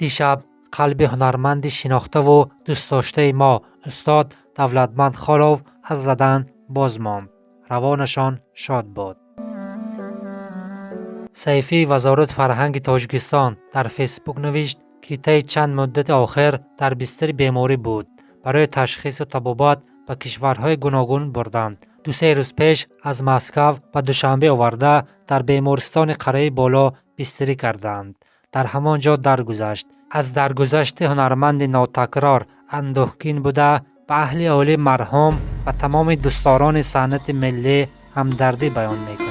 دیشب قلب هنرمند شناخته و دوست داشته ما استاد دولتمند خالوف از زدن باز ماند. روانشان شاد باد. سیفی وزارت فرهنگ تاجیکستان در فیسبوک نوشت که طی چند مدت آخر در بستر بیماری بود. برای تشخیص و طبابت به کشورهای گوناگون بردند. 2-3 روز پیش از مسکو و دوشنبه آورده در بیمارستان قره بالا بستری کردند. در همانجا درگذشت. از درگذشت هنرمند ناتکرار اندوهگین بوده به اهل عالی مرحوم و تمام دوستداران صنعت ملی همدردی بیان می‌کنند.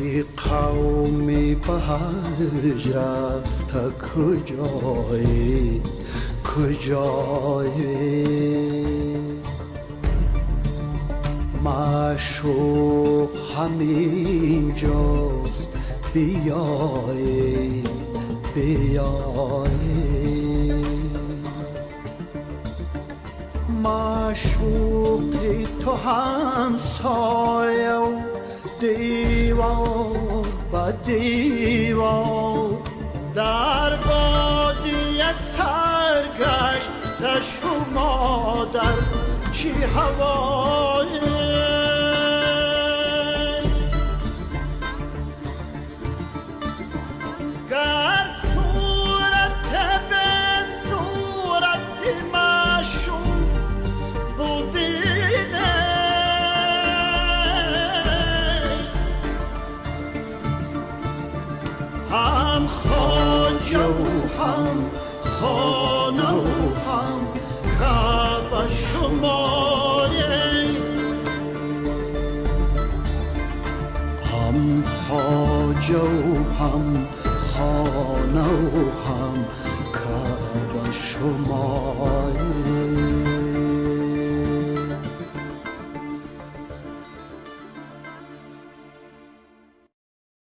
ای قومی به هجر رفته کجایی معشوق همین جاست بیایی معشوقی تو همسایه دیوار با دیوار در وادی سرگشت شما در چی هوایی گر صورت به صورت معشوق بودینه هم خواجه و هم خانه و هم کعبه شمایه هم خواجه و هم خانه و هم کعبه شمایه